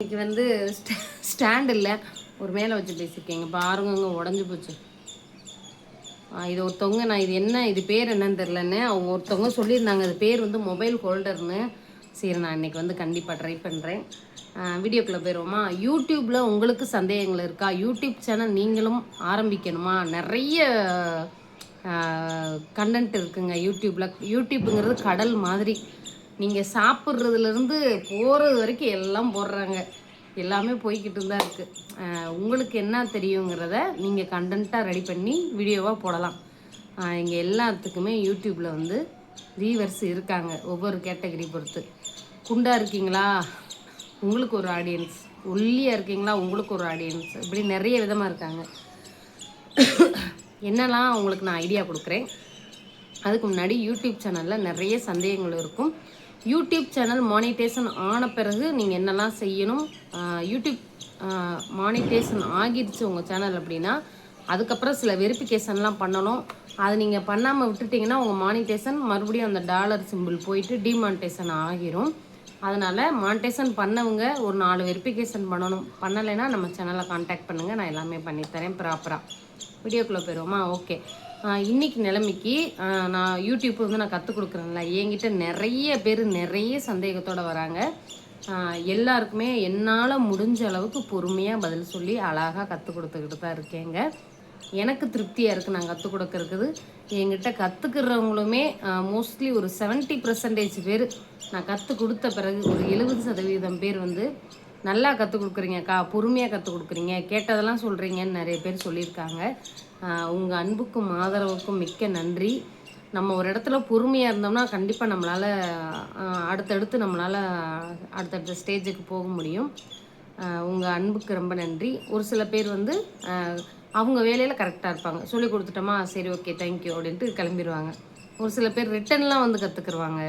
இன்னைக்கு வந்து ஸ்டாண்ட் இல்லை, ஒரு மேலே வச்சு பேசியிருக்கேங்க. பாருங்க உடஞ்சி போச்சு. இது ஒருத்தவங்க, நான் இது என்ன, இது பேர் என்னன்னு தெரிலன்னு அவங்க ஒருத்தவங்க சொல்லியிருந்தாங்க. அது பேர் வந்து மொபைல் ஹோல்டர்னு. சரி, நான் இன்றைக்கி வந்து கண்டிப்பாக ட்ரை பண்ணுறேன். வீடியோக்குள்ளே போயிடுவோமா? யூடியூப்பில் உங்களுக்கு சந்தேகங்கள் இருக்கா? யூடியூப் சேனல் நீங்களும் ஆரம்பிக்கணுமா? நிறைய கண்டென்ட் இருக்குங்க யூடியூப்பில். யூடியூப்புங்கிறது கடல் மாதிரி. நீங்கள் சாப்பிட்றதுலேருந்து போகிறது வரைக்கும் எல்லாம் போடுறாங்க. எல்லாமே போய்கிட்டு தான் இருக்குது. உங்களுக்கு என்ன தெரியுங்கிறத நீங்கள் கண்டென்ட்டாக ரெடி பண்ணி வீடியோவாக போடலாம். இங்கே எல்லாத்துக்குமே யூடியூப்பில் வந்து வியூவர்ஸ் இருக்காங்க, ஒவ்வொரு கேட்டகரி பொறுத்து. குண்டாக இருக்கீங்களா, உங்களுக்கு ஒரு ஆடியன்ஸ். ஒல்லியாக இருக்கீங்களா, உங்களுக்கு ஒரு ஆடியன்ஸ். இப்படி நிறைய விதமாக இருக்காங்க. என்னெல்லாம் உங்களுக்கு நான் ஐடியா கொடுக்குறேன். அதுக்கு முன்னாடி யூடியூப் சேனலில் நிறைய சந்தேகங்கள் இருக்கும். யூடியூப் சேனல் மானிட்டேஷன் ஆன பிறகு நீங்கள் என்னெல்லாம் செய்யணும். யூடியூப் மானிட்டேஷன் ஆகிடுச்சு உங்கள் சேனல் அப்படின்னா அதுக்கப்புறம் சில வெரிஃபிகேஷன்லாம் பண்ணணும். அது நீங்கள் பண்ணாமல் விட்டுட்டிங்கன்னா உங்கள் மானிட்டேஷன் மறுபடியும் அந்த டாலர் சிம்பிள் போயிட்டு டிமானிட்டேஷன் ஆகிரும். அதனால் மானிட்டேஷன் பண்ணவங்க ஒரு 4 வெரிஃபிகேஷன் பண்ணணும். பண்ணலைன்னா நம்ம சேனலை கான்டாக்ட் பண்ணுங்கள், நான் எல்லாமே பண்ணித்தரேன் ப்ராப்பராக. வீடியோக்குள்ளே போயிடுவோமா? ஓகே. இன்றைக்கி நிலைமைக்கு நான் யூடியூப் வந்து நான் கற்றுக் கொடுக்குறேன்ல, என்கிட்ட நிறைய பேர் நிறைய சந்தேகத்தோடு வராங்க. எல்லாருக்குமே என்னால் முடிஞ்ச அளவுக்கு பொறுமையாக பதில் சொல்லி அழகாக கற்றுக் கொடுத்துக்கிட்டு தான் இருக்கேங்க. எனக்கு திருப்தியாக இருக்குது நான் கற்றுக் கொடுக்கறது. என்கிட்ட கற்றுக்கிறவங்களுமே மோஸ்ட்லி ஒரு 70% பேர் நான் கற்றுக் கொடுத்த பிறகு ஒரு 70% பேர் வந்து நல்லா கற்றுக் கொடுக்குறீங்கக்கா, பொறுமையாக கற்றுக் கொடுக்குறீங்க, கேட்டதெல்லாம் சொல்கிறீங்கன்னு நிறைய பேர் சொல்லியிருக்காங்க. உங்கள் அன்புக்கும் ஆதரவுக்கும் மிக்க நன்றி. நம்ம ஒரு இடத்துல பொறுமையாக இருந்தோம்னா கண்டிப்பாக நம்மளால் அடுத்தடுத்த ஸ்டேஜுக்கு போக முடியும். உங்கள் அன்புக்கு ரொம்ப நன்றி. ஒரு சில பேர் வந்து அவங்க வேலையில் கரெக்டாக இருப்பாங்க, சொல்லி கொடுத்துட்டோமா சரி ஓகே தேங்க்யூ அப்படின்ட்டு கிளம்பிடுவாங்க. ஒரு சில பேர் ரிட்டன்லாம் வந்து கற்றுக்குருவாங்க.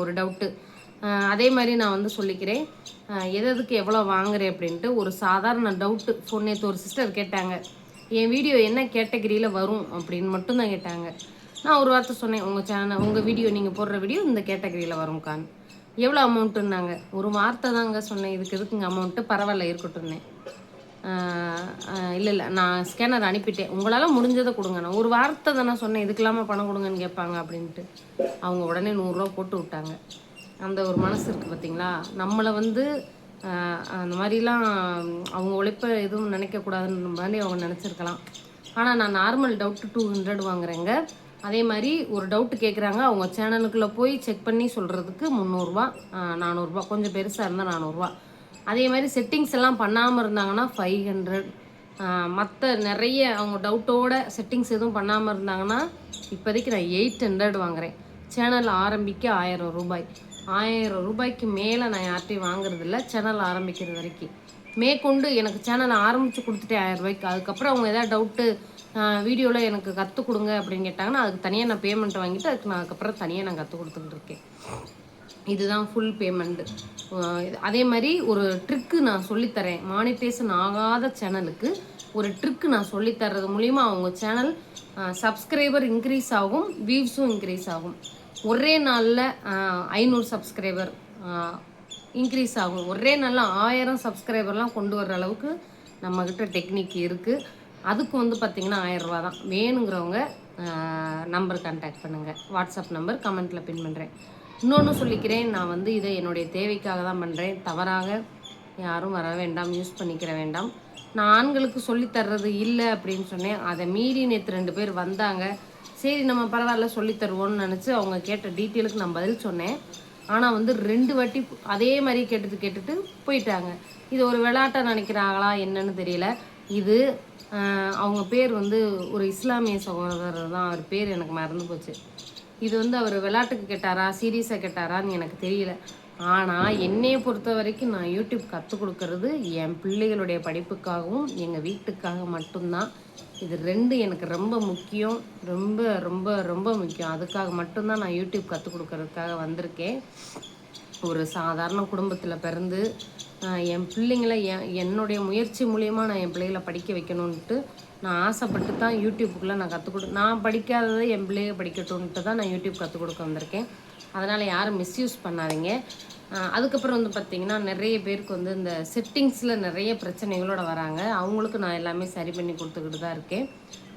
ஒரு டவுட்டு அதே மாதிரி நான் வந்து சொல்லிக்கிறேன், எதுக்கு எவ்வளோ வாங்குறேன் அப்படின்ட்டு. ஒரு சாதாரண டவுட்டு ஃபோன் நேற்று ஒரு சிஸ்டர் கேட்டாங்க, என் வீடியோ என்ன கேட்டகரியில் வரும் அப்படின்னு மட்டும்தான் கேட்டாங்க. நான் ஒரு வார்த்தை சொன்னேன், உங்கள் வீடியோ நீங்கள் போடுற வீடியோ இந்த கேட்டகரியில் வரும்க்கான்னு. எவ்வளோ அமௌண்ட்டுன்னாங்க. ஒரு வார்த்தை தாங்க சொன்னேன், இதுக்கு எதுக்குங்க அமௌண்ட்டு, பரவாயில்ல இருக்கட்டும்னேன். இல்லை நான் ஸ்கேனர் அனுப்பிட்டேன், உங்களால் முடிஞ்சதை கொடுங்க. நான் ஒரு வார்த்தை தானே சொன்னேன், இதுக்கெல்லாமல் பணம் கொடுங்கன்னு கேட்பாங்க அப்படின்ட்டு. அவங்க உடனே 100 ரூபா போட்டு விட்டாங்க. அந்த ஒரு மனசு இருக்குது பார்த்தீங்களா. நம்மளை வந்து அந்த மாதிரிலாம் அவங்க உழைப்பை எதுவும் நினைக்கக்கூடாதுன்ற மாதிரி அவங்க நினச்சிருக்கலாம். ஆனால் நான் நார்மல் டவுட்டு 200 வாங்குறேங்க. அதே மாதிரி ஒரு டவுட்டு கேட்குறாங்க, அவங்க சேனலுக்குள்ளே போய் செக் பண்ணி சொல்கிறதுக்கு 300ரூவா 400ரூபா, கொஞ்சம் பெருசாக இருந்தால் 400ரூவா. அதே மாதிரி செட்டிங்ஸ் எல்லாம் பண்ணாமல் இருந்தாங்கன்னா 500. மற்ற நிறைய அவங்க டவுட்டோட செட்டிங்ஸ் எதுவும் பண்ணாமல் இருந்தாங்கன்னா இப்போதைக்கு நான் 800 வாங்குகிறேன். சேனல் ஆரம்பிக்க 1000 ரூபாய். 1000 ரூபாய்க்கு மேலே நான் யார்ட்டையும் வாங்குறதில்ல சேனல் ஆரம்பிக்கிறது வரைக்கும். மேற்கொண்டு எனக்கு சேனல் ஆரம்பித்து கொடுத்துட்டேன் 1000 ரூபாய்க்கு. அதுக்கப்புறம் அவங்க எதாவது டவுட்டு வீடியோவில் எனக்கு கற்றுக் கொடுங்க அப்படின்னு கேட்டாங்கன்னா அதுக்கு தனியாக நான் பேமெண்ட் வாங்கிட்டு அதுக்கப்புறம் தனியாக நான் கற்றுக் கொடுத்துக்கிட்டு இருக்கேன். இதுதான் ஃபுல் பேமெண்ட்டு. அதே மாதிரி ஒரு ட்ரிக்கு நான் சொல்லித்தரேன். மானிட்டேஷன் ஆகாத சேனலுக்கு ஒரு ட்ரிக்கு நான் சொல்லித்தர்றது மூலிமா அவங்க சேனல் சப்ஸ்கிரைபர் இன்க்ரீஸ் ஆகும், வியூஸும் இன்க்ரீஸ் ஆகும். ஒரே நாளில் 500 சப்ஸ்கிரைபர் இன்க்ரீஸ் ஆகும். ஒரே நாளில் 1000 சப்ஸ்கிரைபர்லாம் கொண்டு வர்ற அளவுக்கு நம்மக்கிட்ட டெக்னிக் இருக்குது. அதுக்கு வந்து பார்த்திங்கன்னா 1000 ரூபா தான். வேணுங்கிறவங்க நம்பர் கான்டாக்ட் பண்ணுங்கள். வாட்ஸ்அப் நம்பர் கமெண்ட்டில் பின் பண்ணுறேன். இன்னொன்று சொல்லிக்கிறேன், நான் வந்து இதை என்னுடைய தேவைக்காக தான் பண்ணுறேன். தவறாக யாரும் வர வேண்டாம், யூஸ் பண்ணிக்கிற வேண்டாம். நான் ஆண்களுக்கு சொல்லித்தர்றது இல்லை அப்படின்னு சொன்னேன். அதை மீறி நேற்று 2 பேர் வந்தாங்க. சரி நம்ம பரவாயில்ல சொல்லித்தருவோன்னு நினச்சி அவங்க கேட்ட டீட்டெயிலுக்கு நான் பதில் சொன்னேன். ஆனால் வந்து 2 வாட்டி அதே மாதிரி கேட்டுட்டு போயிட்டாங்க. இது ஒரு விளையாட்டாக நினைக்கிறாங்களா என்னன்னு தெரியல. இது அவங்க பேர் வந்து ஒரு இஸ்லாமிய சகோதரர் தான், அவர் பேர் எனக்கு மறந்து போச்சு. இது வந்து அவர் விளையாட்டுக்கு கேட்டாரா சீரியஸாக கேட்டாரான்னு எனக்கு தெரியல. ஆனால் என்னையை பொறுத்த வரைக்கும் நான் யூடியூப் கற்றுக் கொடுக்கறது என் பிள்ளைகளுடைய படிப்புக்காகவும் எங்கள் வீட்டுக்காக மட்டும்தான். இது 2 எனக்கு ரொம்ப முக்கியம், ரொம்ப ரொம்ப ரொம்ப முக்கியம். அதுக்காக மட்டும்தான் நான் யூடியூப் கற்றுக் கொடுக்கறதுக்காக வந்திருக்கேன். ஒரு சாதாரண குடும்பத்தில் பிறந்து என் பிள்ளைங்களை என்னுடைய முயற்சி மூலியமாக நான் என் பிள்ளைகளை படிக்க வைக்கணுன்ட்டு நான் ஆசைப்பட்டு தான் யூடியூப்புக்குள்ளே நான் நான் படிக்காததை என் பிள்ளைங்க படிக்கட்டும்ன்ட்டு தான் நான் யூடியூப் கற்றுக் கொடுக்க வந்திருக்கேன். அதனால் யாரும் மிஸ்யூஸ் பண்ணாதீங்க. அதுக்கப்புறம் வந்து பார்த்திங்கன்னா நிறைய பேருக்கு வந்து இந்த செட்டிங்ஸில் நிறைய பிரச்சனைகளோட வராங்க. அவங்களுக்கு நான் எல்லாமே சரி பண்ணி கொடுத்துக்கிட்டு தான் இருக்கேன்.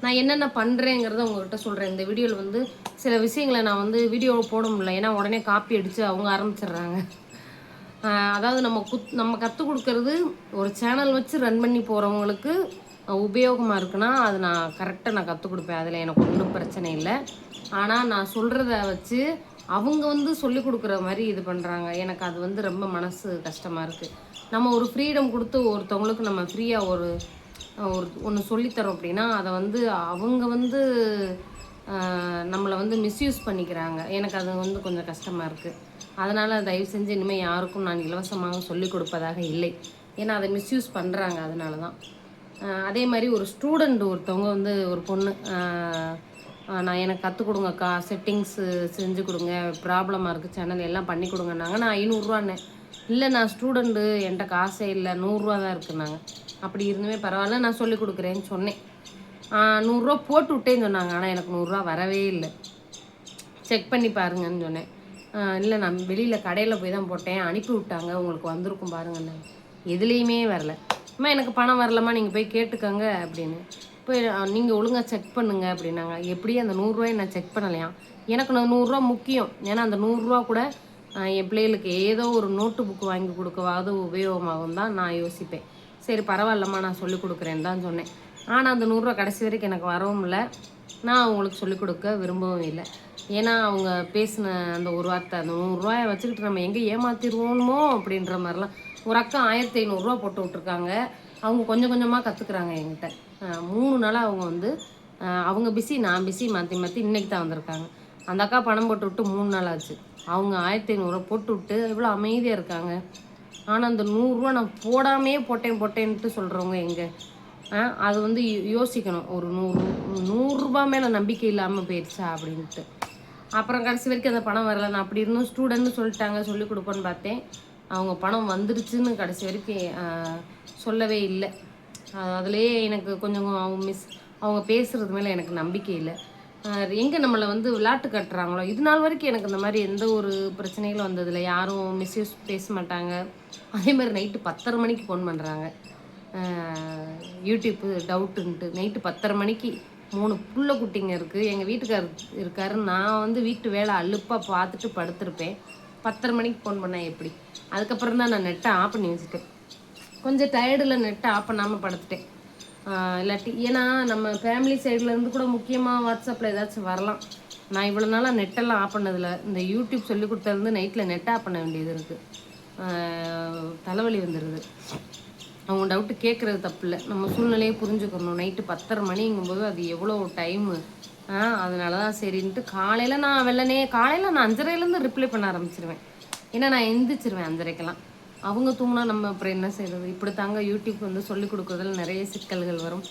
நான் என்னென்ன பண்ணுறேங்கிறத உங்கள்கிட்ட சொல்கிறேன். இந்த வீடியோவில் வந்து சில விஷயங்களை நான் வந்து வீடியோவை போட முடியல. ஏன்னா உடனே காப்பி அடித்து அவங்க ஆரம்பிச்சிடுறாங்க. அதாவது நம்ம கற்றுக் கொடுக்கறது ஒரு சேனல் வச்சு ரன் பண்ணி போகிறவங்களுக்கு உபயோகமாக இருக்குன்னா அது நான் கரெக்டாக நான் கற்றுக் கொடுப்பேன். அதில் எனக்கு ஒன்றும் பிரச்சனை இல்லை. ஆனால் நான் சொல்கிறத வச்சு அவங்க வந்து சொல்லிக் கொடுக்குற மாதிரி இது பண்ணுறாங்க. எனக்கு அது வந்து ரொம்ப மனசு கஷ்டமாக இருக்குது. நம்ம ஒரு ஃப்ரீடம் கொடுத்து ஒருத்தவங்களுக்கு நம்ம ஃப்ரீயாக ஒரு ஒன்று சொல்லித்தரோம் அப்படின்னா அதை வந்து அவங்க வந்து நம்மளை வந்து மிஸ்யூஸ் பண்ணிக்கிறாங்க. எனக்கு அது வந்து கொஞ்சம் கஷ்டமாக இருக்குது. அதனால் தயவு செஞ்சு இனிமேல் யாருக்கும் நான் இலவசமாக சொல்லிக் கொடுப்பதாக இல்லை. ஏன்னா அதை மிஸ்யூஸ் பண்ணுறாங்க. அதனால தான். அதே மாதிரி ஒரு ஸ்டூடெண்ட் ஒருத்தவங்க வந்து ஒரு பொண்ணு நான் எனக்கு கற்றுக் கொடுங்கக்கா, செட்டிங்ஸு செஞ்சு கொடுங்க, ப்ராப்ளமாக இருக்குது சேனல் எல்லாம் பண்ணி கொடுங்கன்னாங்க. நான் 500ரூவான்னேன். இல்லை நான் ஸ்டூடெண்ட்டு, என்கிட்ட காசே இல்லை, 100ரூவா தான் இருக்குன்னாங்க. அப்படி இருந்துமே பரவாயில்ல, நான் சொல்லிக் கொடுக்குறேன்னு சொன்னேன். 100ரூவா போட்டு விட்டேன்னு சொன்னாங்க. ஆனால் எனக்கு 100ரூவா வரவே இல்லை. செக் பண்ணி பாருங்கன்னு சொன்னேன். இல்லை நான் வெளியில் கடையில் போய் தான் போட்டேன், அனுப்பி விட்டாங்க, உங்களுக்கு வந்திருக்கும் பாருங்கண்ணே. எதுலேயுமே வரல. அம்மா எனக்கு பணம் வரலம்மா, நீங்கள் போய் கேட்டுக்கோங்க அப்படின்னு. போய் நீங்கள் ஒழுங்காக செக் பண்ணுங்க அப்படின்னாங்க. எப்படியும் அந்த 100ரூவாயை நான் செக் பண்ணலையாம். எனக்கு நான் 100ரூவா முக்கியம். ஏன்னா அந்த 100ரூவா கூட என் பிள்ளைகளுக்கு ஏதோ ஒரு நோட்டு புக்கு வாங்கி கொடுக்கவாது உபயோகமாகும் தான் நான் யோசிப்பேன். சரி பரவாயில்லம்மா நான் சொல்லிக் கொடுக்குறேன்னு தான் சொன்னேன். ஆனால் அந்த 100ரூவா கடைசி வரைக்கும் எனக்கு வரவும் இல்லை. நான் அவங்களுக்கு சொல்லிக் கொடுக்க விரும்பவும் இல்லை. ஏன்னா அவங்க பேசின அந்த ஒரு வார்த்தை, அந்த 100ரூவாயை வச்சுக்கிட்டு நம்ம எங்கே ஏமாத்திடுவோமோ அப்படின்ற மாதிரிலாம். ஒரு அக்கா 1500ரூவா போட்டு விட்ருக்காங்க. அவங்க கொஞ்சம் கொஞ்சமாக கற்றுக்குறாங்க என்கிட்ட. 3 நாளாக அவங்க வந்து அவங்க பிஸி, நான் பிஸி, மாற்றி மாற்றி இன்றைக்கி தான் வந்திருக்காங்க. அந்த அக்கா பணம் போட்டு விட்டு 3 நாள் ஆச்சு. அவங்க 1500ரூவா போட்டு விட்டு எவ்வளோ அமைதியாக இருக்காங்க. ஆனால் அந்த 100ரூவா நான் போட்டேன்ட்டு சொல்கிறவங்க எங்கே? அது வந்து யோசிக்கணும். ஒரு 100ரூபா மேலே நம்பிக்கை இல்லாமல் போயிடுச்சா அப்படின்ட்டு. அப்புறம் கடைசி வரைக்கும் அந்த பணம் வரல. நான் அப்படி இருந்தும் ஸ்டூடெண்ட்னு சொல்லிட்டாங்க, சொல்லிக் கொடுப்போன்னு பார்த்தேன். அவங்க பணம் வந்துருச்சுன்னு கடைசி வரைக்கும் சொல்லவே இல்லை. அதுலேயே எனக்கு கொஞ்சம் அவங்க பேசுகிறது மேலே எனக்கு நம்பிக்கை இல்லை. எங்கே நம்மளை வந்து விளையாட்டு கட்டுறாங்களோ. இது நாள் வரைக்கும் எனக்கு இந்த மாதிரி எந்த ஒரு பிரச்சனைகளும் வந்ததில்லை. யாரும் மிஸ்யூஸ் பேச மாட்டாங்க. அதே மாதிரி நைட்டு 10:30 மணிக்கு ஃபோன் பண்ணுறாங்க. யூடியூப்பு டவுட்டுன்ட்டு நைட்டு 10:30 மணிக்கு 3 புள்ள குட்டிங்க இருக்குது, எங்கள் வீட்டுக்காரர் இருக்காரு. நான் வந்து வீட்டு வேலை அலுப்பாக பார்த்துட்டு படுத்திருப்பேன். 10:30 மணிக்கு ஃபோன் பண்ணேன் எப்படி? அதுக்கப்புறம் தான் நான் நெட்டை ஆஃப் பண்ணி வச்சுட்டேன். கொஞ்சம் டயர்டில் நெட்டை ஆஃப் பண்ணாமல் படுத்துட்டேன். இல்லாட்டி ஏன்னா நம்ம ஃபேமிலி சைட்லேருந்து கூட முக்கியமாக வாட்ஸ்அப்பில் ஏதாச்சும் வரலாம். நான் இவ்வளோ நாளாக நெட்டெல்லாம் ஆஃப் பண்ணதில்லை. இந்த யூடியூப் சொல்லி கொடுத்தது நைட்டில் நெட் ஆஃப் பண்ண வேண்டியது இருக்குது. தலைவலி வந்துடுது. அவங்க டவுட்டு கேட்குறது தப்பு இல்லை. நம்ம சூழ்நிலையை புரிஞ்சுக்கணும். நைட்டு 10:30 மணிங்கும்போது அது எவ்வளோ டைமு. அதனால தான் சரின்ட்டு காலையில் நான் காலையில் நான் 5:30லேருந்து ரிப்ளை பண்ண ஆரம்பிச்சிருவேன். ஏன்னா நான் எந்திரிச்சிருவேன் 5:30க்கெல்லாம். அவங்க தூங்கினா நம்ம அப்புறம் என்ன செய்கிறது? இப்படி தாங்க யூடியூப் வந்து சொல்லிக் கொடுக்குறதுல நிறைய சிக்கல்கள் வரும்.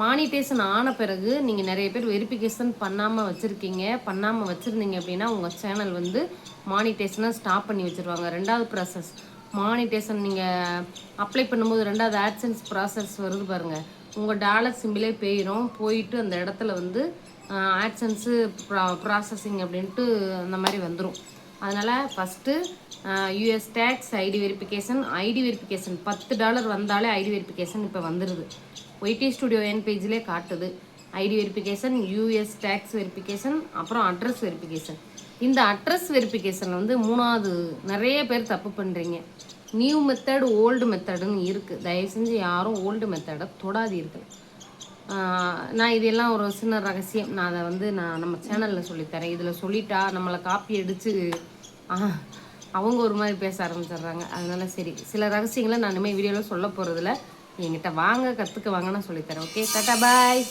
மானிட்டேஷன் ஆன பிறகு நீங்கள் நிறைய பேர் வெரிஃபிகேஷன் பண்ணாமல் வச்சுருந்தீங்க அப்படின்னா உங்கள் சேனல் வந்து மானிட்டேஷனை ஸ்டாப் பண்ணி வச்சுருவாங்க. 2வது ப்ராசஸ் மானிட்டேஷன் நீங்கள் அப்ளை பண்ணும்போது 2வது ஆட்சன்ஸ் ப்ராசஸ் வருது பாருங்கள். உங்கள் டாலர் சிம்பிளே போயிட்டு அந்த இடத்துல வந்து ஆட்சன்ஸு ப்ராசஸிங் அப்படின்ட்டு அந்த மாதிரி வந்துடும். அதனால் first US tax ID verification $10 வந்தாலே ஐடி வெரிஃபிகேஷன் இப்போ வந்துடுது. ஒய்டி ஸ்டுடியோ என் பேஜ்லேயே காட்டுது. ID verification, US tax verification, அப்புறம் அட்ரஸ் வெரிஃபிகேஷன். இந்த அட்ரஸ் வெரிஃபிகேஷன் வந்து 3வது நிறைய பேர் தப்பு பண்ணுறீங்க. நியூ மெத்தட், ஓல்டு மெத்தடுன்னு இருக்குது. தயவு செஞ்சு யாரும் ஓல்டு மெத்தடை தொடாதீர்கள். நான் இதெல்லாம் ஒரு சின்ன ரகசியம். நான் அதை வந்து நம்ம சேனலில் சொல்லித்தரேன். இதில் சொல்லிட்டா நம்மளை காப்பி அடித்து அவங்க ஒரு மாதிரி பேச ஆரம்பிச்சிடுறாங்க. அதனால சரி, சில ரகசியங்களை நான் இனிமேல் வீடியோவில் சொல்ல போகிறதில்ல. என்கிட்ட வாங்க, கற்றுக்க வாங்க, நான் சொல்லித்தரேன். ஓகே, டாடா பாய்.